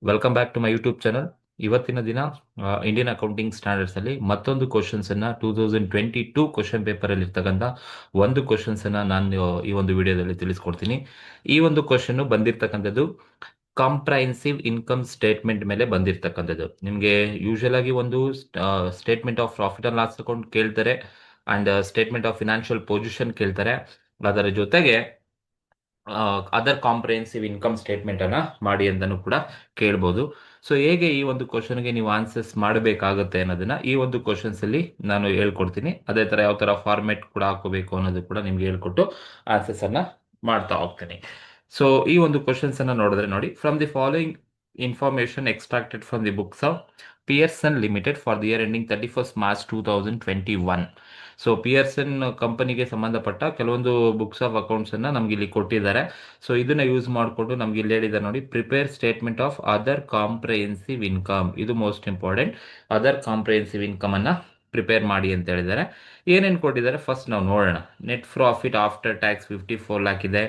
Welcome back to my YouTube channel. ಇವತ್ತಿನ ದಿನ Indian accounting standards ಅಲ್ಲಿ ಮತ್ತೊಂದು ಕ್ವಶನ್ಸ್ ಅನ್ನ 2022 ಕ್ವಶನ್ ಪೇಪರ್ ಅಲ್ಲಿ ಇರ್ತಕ್ಕಂಥ ಒಂದು ಕ್ವಶನ್ಸ್ ಅನ್ನ ನಾನು ಈ ಒಂದು ವಿಡಿಯೋದಲ್ಲಿ ತಿಳಿಸ್ಕೊಡ್ತೀನಿ. ಈ ಒಂದು ಕ್ವಶನ್ ಬಂದಿರತಕ್ಕಂಥದ್ದು ಕಾಂಪ್ರಹೆನ್ಸಿವ್ ಇನ್ಕಮ್ ಸ್ಟೇಟ್ಮೆಂಟ್ ಮೇಲೆ ಬಂದಿರತಕ್ಕಂಥದ್ದು. ನಿಮಗೆ ಯೂಶುವಲ್ ಆಗಿ ಒಂದು statement of profit and loss account ಕೇಳ್ತಾರೆ and statement of financial position ಕೇಳ್ತಾರೆ. ಅದರ ಜೊತೆಗೆ ಅದರ್ ಕಾಂಪ್ರಿಹೆನ್ಸಿವ್ ಇನ್ಕಮ್ ಸ್ಟೇಟ್ಮೆಂಟ್ ಅನ್ನ ಮಾಡಿ ಅಂತಾನೂ ಕೂಡ ಕೇಳ್ಬೋದು. ಸೊ ಹೇಗೆ ಈ ಒಂದು ಕ್ವಶನ್ಗೆ ನೀವು ಆನ್ಸರ್ಸ್ ಮಾಡಬೇಕಾಗುತ್ತೆ ಅನ್ನೋದನ್ನ ಈ ಒಂದು ಕ್ವಶನ್ಸ್ ಅಲ್ಲಿ ನಾನು ಹೇಳ್ಕೊಡ್ತೀನಿ. ಅದೇ ತರ ಯಾವ ತರ ಫಾರ್ಮೆಟ್ ಕೂಡ ಹಾಕೋಬೇಕು ಅನ್ನೋದು ಕೂಡ ನಿಮ್ಗೆ ಹೇಳ್ಕೊಟ್ಟು ಆನ್ಸರ್ಸ್ ಅನ್ನ ಮಾಡ್ತಾ ಹೋಗ್ತೀನಿ. ಸೊ ಈ ಒಂದು ಕ್ವಶನ್ಸ್ ಅನ್ನ ನೋಡಿದ್ರೆ ನೋಡಿ, from the following information extracted from the books of Pearson limited for the year ending 31st March 2021. So Pearson ಕಂಪನಿಗೆ ಸಂಬಂಧಪಟ್ಟ ಕೆಲವೊಂದು ಬುಕ್ಸ್ ಆಫ್ ಅಕೌಂಟ್ಸ್ ಅನ್ನ ನಮ್ಗೆ ಇಲ್ಲಿ ಕೊಟ್ಟಿದ್ದಾರೆ. ಸೊ ಇದನ್ನ ಯೂಸ್ ಮಾಡಿಕೊಂಡು ನಮ್ಗೆ ಇಲ್ಲಿ ಹೇಳಿದ್ದಾರೆ ನೋಡಿ, prepare statement of other comprehensive income. ಇದು most important. Other comprehensive income ಅನ್ನ ಪ್ರಿಪೇರ್ ಮಾಡಿ ಅಂತ ಹೇಳಿದ್ದಾರೆ. ಏನೇನು ಕೊಟ್ಟಿದ್ದಾರೆ ಫಸ್ಟ್ ನಾವು ನೋಡೋಣ. Net profit after tax 54 lakh ಇದೆ.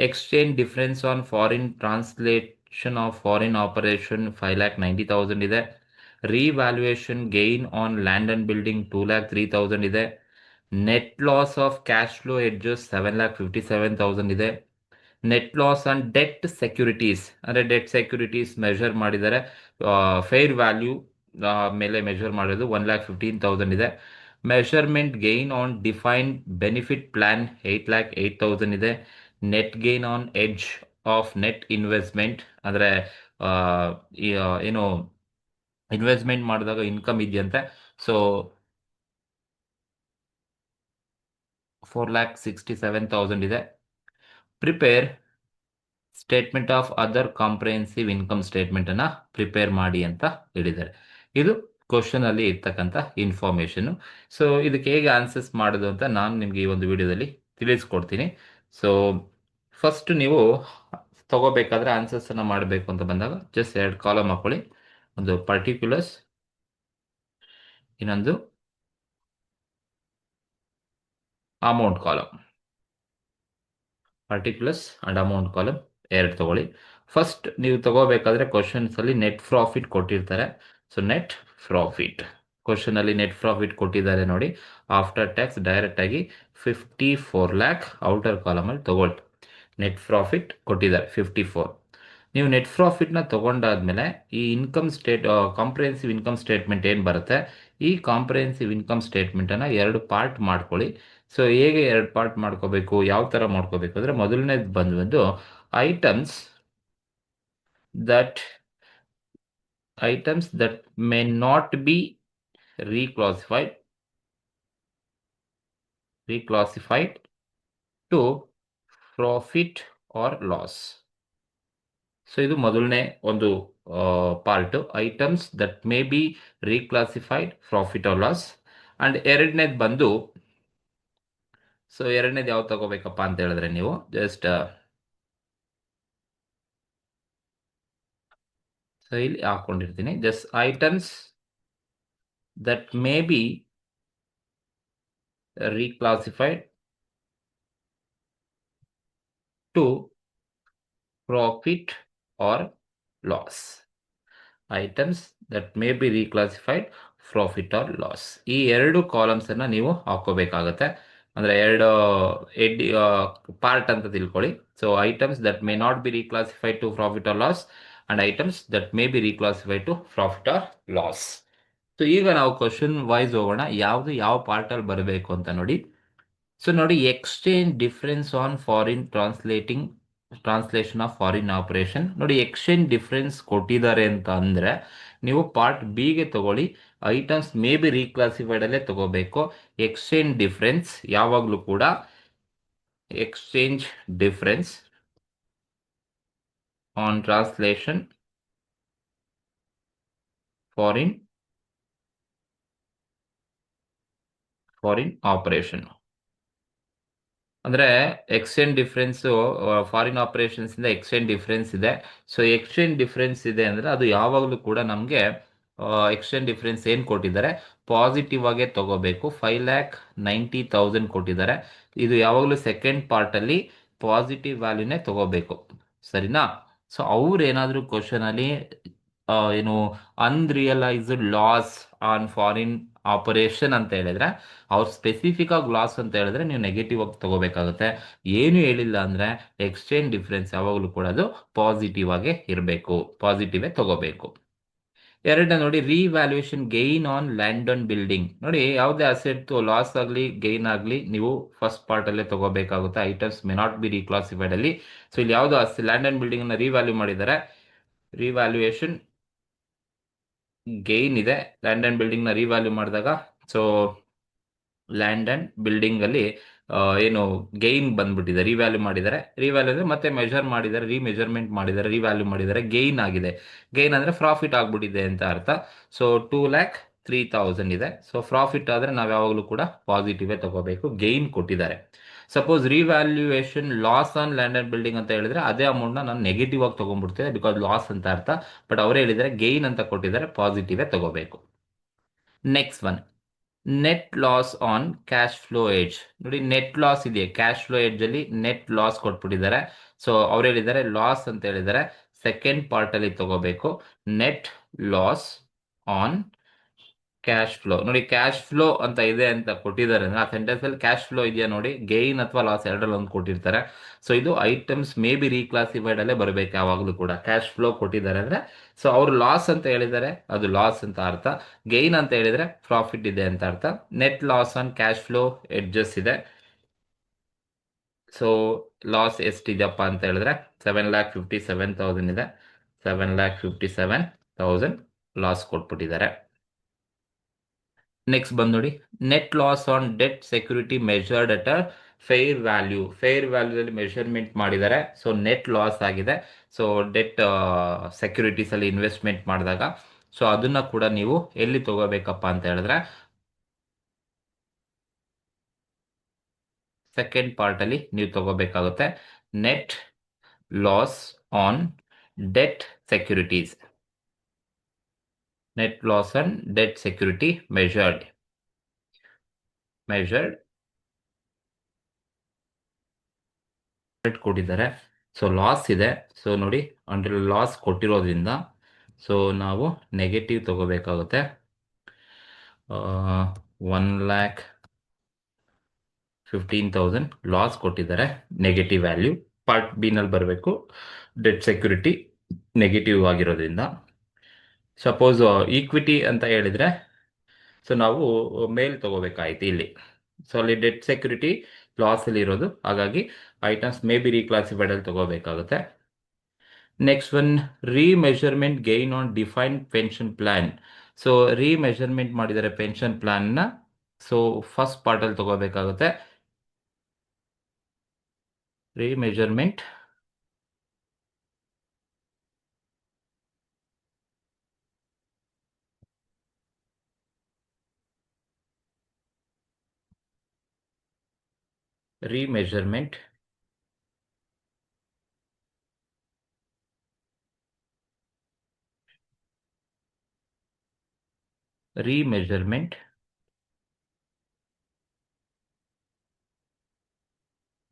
Exchange difference on foreign translation of foreign operation 5,90,000 ಇದೆ. Revaluation gain on land and building 2,03,000 ಇದೆ. Net loss of cash flow hedges 7,57,000 ಇದೆ. Net loss on debt securities, ಅಂದರೆ debt securities measure ಮಾಡಿದ್ದಾರೆ, fair value ಮೇಲೆ measure ಮಾಡೋದು 1,15,000 ಇದೆ. Measurement gain on defined benefit plan 8,08,000 ಇದೆ. Net gain on hedge of net investment, ಅಂದರೆ ಏನು ಇನ್ವೆಸ್ಟ್ಮೆಂಟ್ ಮಾಡಿದಾಗ ಇನ್ಕಮ್ ಇದೆಯಂತೆ, ಸೊ 4,67,000 ಇದೆ. Prepare statement of other comprehensive income statement ಅನ್ನ ಪ್ರಿಪೇರ್ ಮಾಡಿ ಅಂತ ಹೇಳಿದ್ದಾರೆ. ಇದು ಕ್ವಶನ್ ಅಲ್ಲಿ ಇರ್ತಕ್ಕಂಥ ಇನ್ಫಾರ್ಮೇಶನ್. ಸೊ ಇದಕ್ಕೆ ಹೇಗೆ ಆನ್ಸರ್ಸ್ ಮಾಡೋದು ಅಂತ ನಾನು ನಿಮ್ಗೆ ಈ ಒಂದು ವಿಡಿಯೋದಲ್ಲಿ ತಿಳಿಸ್ಕೊಡ್ತೀನಿ. ಸೊ ಫಸ್ಟ್ ನೀವು ತಗೋಬೇಕಾದ್ರೆ ಆನ್ಸರ್ಸ್ ಅನ್ನ ಮಾಡಬೇಕು ಅಂತ ಬಂದಾಗ ಜಸ್ಟ್ 2 ಕಾಲಮ್ ಹಾಕೊಳ್ಳಿ. ಒಂದು ಪರ್ಟಿಕ್ಯುಲರ್ಸ್, ಇನ್ನೊಂದು amount column. Particulars and amount column 2 ತಗೊಳ್ಳಿ. ಫಸ್ಟ್ ನೀವು ತಗೋಬೇಕಾದ್ರೆ ಕ್ವಶನ್ಸ್ ಅಲ್ಲಿ ನೆಟ್ ಪ್ರಾಫಿಟ್ ಕೊಟ್ಟಿರ್ತಾರೆ. ಸೊ ನೆಟ್ ಪ್ರಾಫಿಟ್ ಕ್ವಶನ್ ಅಲ್ಲಿ ನೆಟ್ ಪ್ರಾಫಿಟ್ ಕೊಟ್ಟಿದ್ದಾರೆ ನೋಡಿ, ಆಫ್ಟರ್ ಟ್ಯಾಕ್ಸ್ ಡೈರೆಕ್ಟ್ ಆಗಿ 54 lakh ಔಟರ್ ಕಾಲಮ್ ಅಲ್ಲಿ ತಗೊಳ್ಳಿ. ನೆಟ್ ಪ್ರಾಫಿಟ್ ಕೊಟ್ಟಿದ್ದಾರೆ 54. ನೀವು ನೆಟ್ ಪ್ರಾಫಿಟ್ನ ತಗೊಂಡಾದ್ಮೇಲೆ ಈ ಇನ್ಕಮ್ ಕಾಂಪ್ರಿಹೆನ್ಸಿವ್ ಇನ್ಕಮ್ ಸ್ಟೇಟ್ಮೆಂಟ್ ಏನು ಬರುತ್ತೆ, ಈ ಕಾಂಪ್ರಿಹೆನ್ಸಿವ್ ಇನ್ಕಮ್ ಸ್ಟೇಟ್ಮೆಂಟನ್ನು 2 ಪಾರ್ಟ್ ಮಾಡ್ಕೊಳ್ಳಿ. ಸೊ ಹೇಗೆ 2 ಪಾರ್ಟ್ ಮಾಡ್ಕೋಬೇಕು, ಯಾವ ಥರ ಮಾಡ್ಕೋಬೇಕು ಅಂದರೆ, ಮೊದಲನೇದು ಬಂದು items that may not be reclassified to profit or loss. So ಇದು ಮೊದಲನೇ ಒಂದು part, items that may be reclassified profit or loss. And ಎರಡನೇದು ಬಂದು, ಸೊ ಎರಡನೇದು ಯಾವ್ದು ತಗೋಬೇಕಪ್ಪ ಅಂತ ಹೇಳಿದ್ರೆ, ನೀವು ಜಸ್ಟ್ ಸೊ ಇಲ್ಲಿ ಹಾಕೊಂಡಿರ್ತೀನಿ, just items that may be reclassified to profit or loss. Items that may be reclassified profit or loss. ಈ 2 ಕಾಲಮ್ಸ್ ಅನ್ನ ನೀವು ಹಾಕೋಬೇಕಾಗತ್ತೆ. ಅಂದ್ರೆ 2 ಪಾರ್ಟ್ ಅಂತ ತಿಳ್ಕೊಳ್ಳಿ. So items that may not be reclassified to profit or loss and items that may be reclassified to profit or loss. So ಈಗ ನಾವು question wise ಹೋಗೋಣ, ಯಾವುದು ಯಾವ ಪಾರ್ಟ್ ಅಲ್ಲಿ ಬರಬೇಕು ಅಂತ ನೋಡಿ. ಸೊ ನೋಡಿ, exchange difference on foreign translation of foreign operation. ನೋಡಿ, ಎಕ್ಸ್ಚೇಂಜ್ ಡಿಫರೆನ್ಸ್ ಕೊಟ್ಟಿದ್ದಾರೆ ಅಂತ ಅಂದ್ರೆ ನೀವು ಪಾರ್ಟ್ ಬಿ ಗೆ ತಗೊಳ್ಳಿ. ಐಟಮ್ಸ್ ಮೇ ಬಿ ರೀಕ್ಲಾಸಿಫೈಡ್ ಅಲ್ಲೇ ತಗೋಬೇಕು. ಎಕ್ಸ್ಚೇಂಜ್ ಡಿಫರೆನ್ಸ್ ಯಾವಾಗಲೂ ಕೂಡ exchange difference on translation foreign operation ಅಂದ್ರೆ ಎಕ್ಸ್ಚೇಂಜ್ ಡಿಫರೆನ್ಸ್ ಫಾರಿನ್ ಆಪರೇಷನ್ಸ್ ಇಂದ ಎಕ್ಸ್ಚೇಂಜ್ ಡಿಫರೆನ್ಸ್ ಇದೆ. ಸೊ ಎಕ್ಸ್ಚೇಂಜ್ ಡಿಫರೆನ್ಸ್ ಇದೆ ಅಂದ್ರೆ ಅದು ಯಾವಾಗಲೂ ಕೂಡ ನಮಗೆ ಎಕ್ಸ್ಚೇಂಜ್ ಡಿಫರೆನ್ಸ್ ಏನು ಕೊಟ್ಟಿದ್ದಾರೆ, ಪಾಸಿಟಿವ್ ಆಗೇ ತಗೋಬೇಕು. 5,90,000 ಕೊಟ್ಟಿದ್ದಾರೆ. ಇದು ಯಾವಾಗಲೂ ಸೆಕೆಂಡ್ ಪಾರ್ಟ್ ಅಲ್ಲಿ ಪಾಸಿಟಿವ್ ವ್ಯಾಲ್ಯೂನೇ ತಗೋಬೇಕು, ಸರಿನಾ? ಸೊ ಅವ್ರು ಏನಾದರೂ ಕ್ವಶನಲ್ಲಿ ಏನು unrealised loss on foreign operation ಅಂತ ಹೇಳಿದ್ರೆ, ಅವ್ರು ಸ್ಪೆಸಿಫಿಕ್ ಆಗಿ ಲಾಸ್ ಅಂತ ಹೇಳಿದ್ರೆ ನೀವು ನೆಗೆಟಿವ್ ಆಗಿ ತಗೋಬೇಕಾಗುತ್ತೆ. ಏನು ಹೇಳಿಲ್ಲ ಅಂದ್ರೆ ಎಕ್ಸ್ಚೇಂಜ್ ಡಿಫ್ರೆನ್ಸ್ ಯಾವಾಗಲೂ ಕೂಡ ಅದು ಪಾಸಿಟಿವ್ ಆಗೇ ಇರಬೇಕು, ಪಾಸಿಟಿವೇ ತಗೋಬೇಕು. ಎರಡನೇ ನೋಡಿ, revaluation gain on land on building. ನೋಡಿ, ಯಾವುದೇ ಅಸೆಟ್ ಲಾಸ್ ಆಗಲಿ ಗೈನ್ ಆಗಲಿ ನೀವು ಫಸ್ಟ್ ಪಾರ್ಟ್ ಅಲ್ಲೇ ತಗೋಬೇಕಾಗುತ್ತೆ. Items may not be reclassified ಅಲ್ಲಿ. ಸೊ ಇಲ್ಲಿ ಯಾವುದು ಲ್ಯಾಂಡ್ ಅಂಡ್ ಬಿಲ್ಡಿಂಗ್ ಅನ್ನ ರಿವ್ಯಾಲ್ಯೂ ಮಾಡಿದ್ದಾರೆ, ರಿವ್ಯಾಲ್ಯೂಯೇಷನ್ ಗೈನ್ ಇದೆ. ಲ್ಯಾಂಡ್ ಅಂಡ್ ಬಿಲ್ಡಿಂಗ್ ನ ರಿವ್ಯಾಲ್ಯೂ ಮಾಡಿದಾಗ, ಸೊ ಲ್ಯಾಂಡ್ ಅಂಡ್ ಬಿಲ್ಡಿಂಗ್ ಅಲ್ಲಿ ಏನು ಗೈನ್ ಬಂದ್ಬಿಟ್ಟಿದೆ, ರಿವ್ಯಾಲ್ಯೂ ಮಾಡಿದ್ದಾರೆ. ರಿವ್ಯಾಲ್ಯೂ ಅಂದ್ರೆ ಮತ್ತೆ ಮೆಜರ್ ಮಾಡಿದ್ದಾರೆ, ರಿಮೆಜರ್ಮೆಂಟ್ ಮಾಡಿದ್ದಾರೆ, ರಿವ್ಯಾಲ್ಯೂ ಮಾಡಿದ್ದಾರೆ, ಗೈನ್ ಆಗಿದೆ. ಗೈನ್ ಅಂದ್ರೆ ಪ್ರಾಫಿಟ್ ಆಗ್ಬಿಟ್ಟಿದೆ ಅಂತ ಅರ್ಥ. ಸೊ 2,03,000 ಇದೆ. ಸೊ ಪ್ರಾಫಿಟ್ ಆದ್ರೆ ನಾವು ಯಾವಾಗಲೂ ಕೂಡ ಪಾಸಿಟಿವ್ ತಗೋಬೇಕು. ಗೈನ್ ಕೊಟ್ಟಿದ್ದಾರೆ. Suppose revaluation loss on land and building ಅಂತ ಹೇಳಿದ್ರೆ ಅದೇ ಅಮೌಂಟ್ ನಾನು ನೆಗೆಟಿವ್ ಆಗಿ ತಗೊಂಡ್ಬಿಡ್ತೇವೆ, ಬಿಕಾಸ್ ಲಾಸ್ ಅಂತ ಅರ್ಥ. ಬಟ್ ಅವರೇ ಹೇಳಿದರೆ ಗೈನ್ ಅಂತ ಕೊಟ್ಟಿದ್ದಾರೆ, ಪಾಸಿಟಿವ್ ತಗೋಬೇಕು. Next one, net loss on cash flow age. ನೋಡಿ, ನೆಟ್ ಲಾಸ್ ಇದೆ ಕ್ಯಾಶ್ ಫ್ಲೋ ಏಜ್ ಅಲ್ಲಿ, ನೆಟ್ ಲಾಸ್ ಕೊಟ್ಬಿಟ್ಟಿದ್ದಾರೆ. ಸೊ ಅವ್ರು ಹೇಳಿದ್ದಾರೆ ಲಾಸ್ ಅಂತ ಹೇಳಿದ್ದಾರೆ, ಸೆಕೆಂಡ್ ಪಾರ್ಟ್ ಅಲ್ಲಿ ತಗೋಬೇಕು. Net loss on cash flow. ನೋಡಿ, ಕ್ಯಾಶ್ ಫ್ಲೋ ಅಂತ ಇದೆ ಅಂತ ಕೊಟ್ಟಿದ್ದಾರೆ ಅಂದ್ರೆ ಆ ಸೆಂಟೆನ್ಸ್ ಅಲ್ಲಿ ಕ್ಯಾಶ್ ಫ್ಲೋ ಇದೆಯಾ ನೋಡಿ, ಗೈನ್ ಅಥವಾ ಲಾಸ್ ಎರಡರಲ್ಲಿ ಒಂದು ಕೊಟ್ಟಿರ್ತಾರೆ. ಸೊ ಇದು ಐಟಮ್ಸ್ ಮೇ ಬಿ ರೀಕ್ಲಾಸಿಫೈಡ್ ಅಲ್ಲೇ ಬರಬೇಕು ಯಾವಾಗಲೂ ಕೂಡ. ಕ್ಯಾಶ್ ಫ್ಲೋ ಕೊಟ್ಟಿದ್ದಾರೆ ಅಂದ್ರೆ ಸೊ ಅವ್ರು ಲಾಸ್ ಅಂತ ಹೇಳಿದ್ದಾರೆ, ಅದು ಲಾಸ್ ಅಂತ ಅರ್ಥ. ಗೈನ್ ಅಂತ ಹೇಳಿದ್ರೆ ಪ್ರಾಫಿಟ್ ಇದೆ ಅಂತ ಅರ್ಥ. Net loss on cash flow edges ಇದೆ. ಸೊ ಲಾಸ್ ಎಷ್ಟಿದೆಯಪ್ಪ ಅಂತ ಹೇಳಿದ್ರೆ 7,57,000 ಇದೆ. 7,57,000 ಲಾಸ್ ಕೊಟ್ಬಿಟ್ಟಿದ್ದಾರೆ. ನೆಕ್ಸ್ಟ್ ಬಂದು ನೋಡಿ, net loss on debt security measured at a fair value. Fair ವ್ಯಾಲ್ಯೂದಲ್ಲಿ ಮೆಷರ್ಮೆಂಟ್ ಮಾಡಿದ್ದಾರೆ. ಸೊ ನೆಟ್ ಲಾಸ್ ಆಗಿದೆ. ಸೊ ಡೆಟ್ ಸೆಕ್ಯೂರಿಟೀಸ್ ಅಲ್ಲಿ ಇನ್ವೆಸ್ಟ್ಮೆಂಟ್ ಮಾಡಿದಾಗ, ಸೊ ಅದನ್ನ ಕೂಡ ನೀವು ಎಲ್ಲಿ ತಗೋಬೇಕಪ್ಪ ಅಂತ ಹೇಳಿದ್ರೆ ಸೆಕೆಂಡ್ ಪಾರ್ಟ್ ಅಲ್ಲಿ ನೀವು ತಗೋಬೇಕಾಗುತ್ತೆ. Net loss on debt securities. Net loss on debt security measured ಕೊಟ್ಟಿದ್ದಾರೆ. ಸೊ ಲಾಸ್ ಇದೆ. ಸೊ ನೋಡಿ, ಅಂಡರ್ ಲಾಸ್ ಕೊಟ್ಟಿರೋದ್ರಿಂದ ಸೊ ನಾವು ನೆಗೆಟಿವ್ ತಗೋಬೇಕಾಗುತ್ತೆ. 1,15,000 ಲಾಸ್ ಕೊಟ್ಟಿದ್ದಾರೆ, ನೆಗೆಟಿವ್ ವ್ಯಾಲ್ಯೂ. ಪಾರ್ಟ್ ಬಿ ನಲ್ಲಿ ಬರಬೇಕು, ಡೆಟ್ ಸೆಕ್ಯೂರಿಟಿ ನೆಗೆಟಿವ್ ಆಗಿರೋದ್ರಿಂದ. ಸಪೋಸ್ ಈಕ್ವಿಟಿ ಅಂತ ಹೇಳಿದ್ರೆ ಸೊ ನಾವು ಮೇಲ್ ತಗೋಬೇಕಾಯ್ತು ಇಲ್ಲಿ. ಸೊ ಅಲ್ಲಿ ಡೆಟ್ ಸೆಕ್ಯೂರಿಟಿ ಲಾಸ್ ಅಲ್ಲಿ ಇರೋದು, ಹಾಗಾಗಿ ಐಟಮ್ಸ್ ಮೇ ಬಿ ರೀಕ್ಲಾಸಿಫೈಡ್ ಅಲ್ಲಿ ತಗೋಬೇಕಾಗುತ್ತೆ. Next one, remeasurement gain on defined pension plan. So remeasurement ಮಾಡಿದರೆ ಪೆನ್ಷನ್ ಪ್ಲಾನ್ ನ, ಸೊ ಫಸ್ಟ್ ಪಾರ್ಟ್ ಅಲ್ಲಿ ತಗೋಬೇಕಾಗುತ್ತೆ. Remeasurement remeasurement remeasurement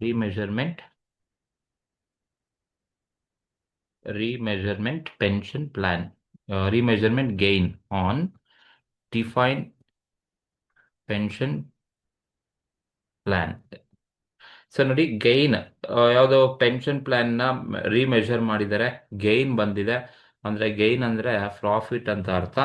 remeasurement remeasurement pension plan, remeasurement gain on defined pension plan. So ನೋಡಿ, gain ಯಾವುದೋ pension plan ನ ರಿಮೆಜರ್ ಮಾಡಿದ್ದಾರೆ, gain ಬಂದಿದೆ. ಅಂದ್ರೆ ಗೈನ್ ಅಂದ್ರೆ ಪ್ರಾಫಿಟ್ ಅಂತ ಅರ್ಥ.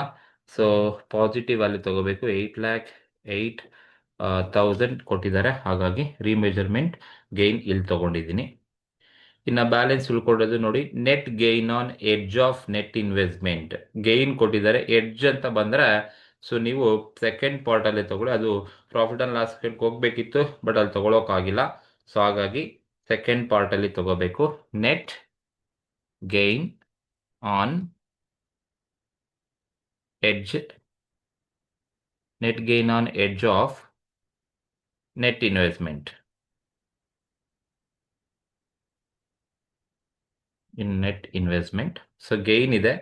ಸೊ ಪಾಸಿಟಿವ್ ಅಲ್ಲಿ ತಗೋಬೇಕು. 8,08,000 ಕೊಟ್ಟಿದ್ದಾರೆ, ಹಾಗಾಗಿ ರಿಮೆಜರ್ಮೆಂಟ್ ಗೈನ್ ಇಲ್ಲಿ ತಗೊಂಡಿದ್ದೀನಿ. ಇನ್ನು ಬ್ಯಾಲೆನ್ಸ್ ಉಳ್ಕೊಳ್ಳೋದು ನೋಡಿ, net gain on hedge of net investment. Gain ಕೊಟ್ಟಿದ್ದಾರೆ, ಎಡ್ಜ್ ಅಂತ ಬಂದ್ರೆ ಸೊ ನೀವು ಸೆಕೆಂಡ್ ಪಾರ್ಟ್ ಅಲ್ಲಿ ತಗೊಳ್ಳಿ. ಅದು ಪ್ರಾಫಿಟ್ ಅಂಡ್ ಲಾಸ್ ಹೋಗ್ಬೇಕಿತ್ತು, ಬಟ್ ಅಲ್ಲಿ ತಗೊಳೋಕ್ಕಾಗಿಲ್ಲ. ಸೊ ಹಾಗಾಗಿ ಸೆಕೆಂಡ್ ಪಾರ್ಟ್ ಅಲ್ಲಿ ತಗೋಬೇಕು. Net gain on hedge, net gain on hedge of net investment in net investment. So gain ಇದೆ,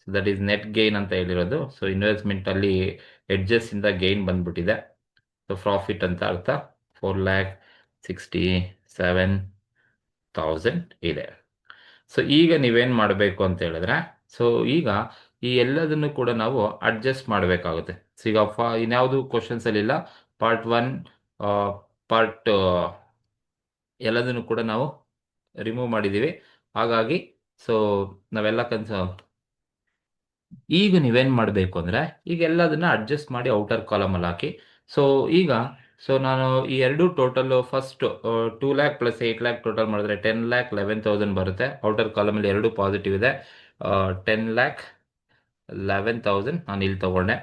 so that is net gain ಅಂತ ಹೇಳಿರೋದು. ಸೊ ಇನ್ವೆಸ್ಟ್ಮೆಂಟ್ ಅಲ್ಲಿ ಎಡ್ಜಸ್ ಇಂದ ಗೈನ್ ಬಂದ್ಬಿಟ್ಟಿದೆ. ಸೊ ಪ್ರಾಫಿಟ್ ಅಂತ ಅರ್ಥ. 4,67,000 ಇದೆ. ಸೊ ಈಗ ನೀವೇನು ಮಾಡಬೇಕು ಅಂತ ಹೇಳಿದ್ರೆ, ಸೊ ಈಗ ಈ ಎಲ್ಲದನ್ನು ಕೂಡ ನಾವು ಅಡ್ಜಸ್ಟ್ ಮಾಡಬೇಕಾಗುತ್ತೆ. ಸೊ ಈಗ ಇನ್ಯಾವುದು ಕ್ವಶನ್ಸ್ ಅಲ್ಲಿ ಇಲ್ಲ. ಪಾರ್ಟ್ 1, ಪಾರ್ಟ್ ಎಲ್ಲದನ್ನು ಕೂಡ ನಾವು ರಿಮೂವ್ ಮಾಡಿದ್ದೀವಿ. ಹಾಗಾಗಿ ಸೊ ನಾವೆಲ್ಲ ಈಗ ನೀವೇನು ಮಾಡಬೇಕು ಅಂದರೆ, ಈಗ ಎಲ್ಲದನ್ನ ಅಡ್ಜಸ್ಟ್ ಮಾಡಿ ಔಟರ್ ಕಾಲಮಲ್ಲಿ ಹಾಕಿ. ಸೊ ಈಗ ನಾನು ಈ ಎರಡು total first 2 lakh plus 8 lakh total ಮಾಡಿದ್ರೆ 10,11,000 ಬರುತ್ತೆ. ಔಟರ್ ಕಾಲಮಲ್ಲಿ ಎರಡು ಪಾಸಿಟಿವ್ ಇದೆ. 10,11,000 ನಾನು ಇಲ್ಲಿ ತಗೊಂಡೆ.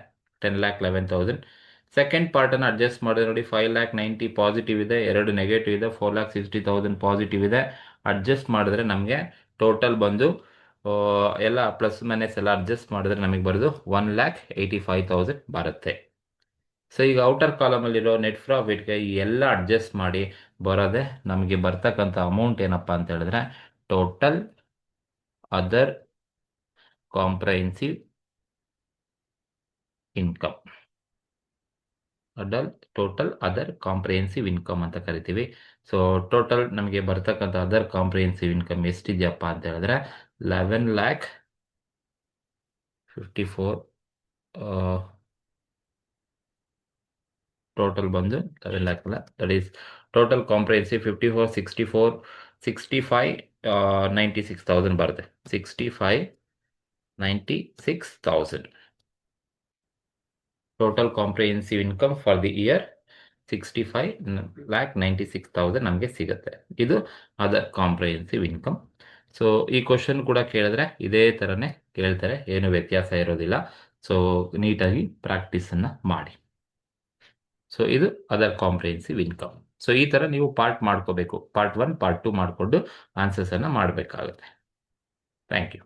10,11,000 ಸೆಕೆಂಡ್ ಪಾರ್ಟನ್ನು ಅಡ್ಜಸ್ಟ್ ಮಾಡಿದ್ರೆ ನೋಡಿ, 5,90,000 ಪಾಸಿಟಿವ್ ಇದೆ, ಎರಡು ನೆಗೆಟಿವ್ ಇದೆ, 4,60,000 ಪಾಸಿಟಿವ್ ಇದೆ. ಅಡ್ಜಸ್ಟ್ ಮಾಡಿದ್ರೆ ನಮಗೆ ಟೋಟಲ್ ಬಂದು ಎಲ್ಲ ಪ್ಲಸ್ ಮೈನಸ್ ಎಲ್ಲ ಅಡ್ಜಸ್ಟ್ ಮಾಡಿದ್ರೆ ನಮಗೆ ಬರೋದು 1,85,000 ಬರುತ್ತೆ. ಸೊ ಈಗ ಔಟರ್ ಕಾಲಮಲ್ಲಿರೋ ನೆಟ್ ಪ್ರಾಫಿಟ್ಗೆ ಈ ಎಲ್ಲ ಅಡ್ಜಸ್ಟ್ ಮಾಡಿ ಬರೋದೆ ನಮಗೆ ಬರ್ತಕ್ಕಂಥ ಅಮೌಂಟ್ ಏನಪ್ಪ ಅಂತ ಹೇಳಿದ್ರೆ, total other comprehensive income. Total other comprehensive income ಅಂತ ಕರಿತೀವಿ. ಸೊ ಟೋಟಲ್ ನಮಗೆ ಬರ್ತಕ್ಕಂಥ ಅದರ್ ಕಾಂಪ್ರಿಹೆನ್ಸಿವ್ ಇನ್ಕಮ್ ಎಷ್ಟಿದೆಯಪ್ಪ ಅಂತ ಹೇಳಿದ್ರೆ 11,54,000. ಟೋಟಲ್ ಬಂದು 11 lakh ಅಲ್ಲ, ದಟ್ ಈಸ್ ಟೋಟಲ್ ಕಾಂಪ್ರಿಹೆನ್ಸಿವ್ 54, 64, 65, 96,000 ಬರುತ್ತೆ. 65, 96,000 total comprehensive income for the year. 65,96,000 ನಮಗೆ ಸಿಗುತ್ತೆ. ಇದು ಅದರ್ ಕಾಂಪ್ರಿಹೆನ್ಸಿವ್ ಇನ್ಕಮ್. ಸೊ ಈ ಕ್ವಶನ್ ಕೂಡ ಕೇಳಿದ್ರೆ ಇದೇ ಥರನೇ ಕೇಳ್ತಾರೆ, ಏನು ವ್ಯತ್ಯಾಸ ಇರೋದಿಲ್ಲ. ಸೊ ನೀಟಾಗಿ ಪ್ರಾಕ್ಟೀಸನ್ನು ಮಾಡಿ. ಸೊ ಇದು ಅದರ್ ಕಾಂಪ್ರಿಹೆನ್ಸಿವ್ ಇನ್ಕಮ್. ಸೊ ಈ ಥರ ನೀವು ಪಾರ್ಟ್ ಮಾಡ್ಕೋಬೇಕು. ಪಾರ್ಟ್ 1, ಪಾರ್ಟ್ 2 ಮಾಡಿಕೊಂಡು ಆನ್ಸರ್ಸನ್ನು ಮಾಡಬೇಕಾಗುತ್ತೆ. Thank you.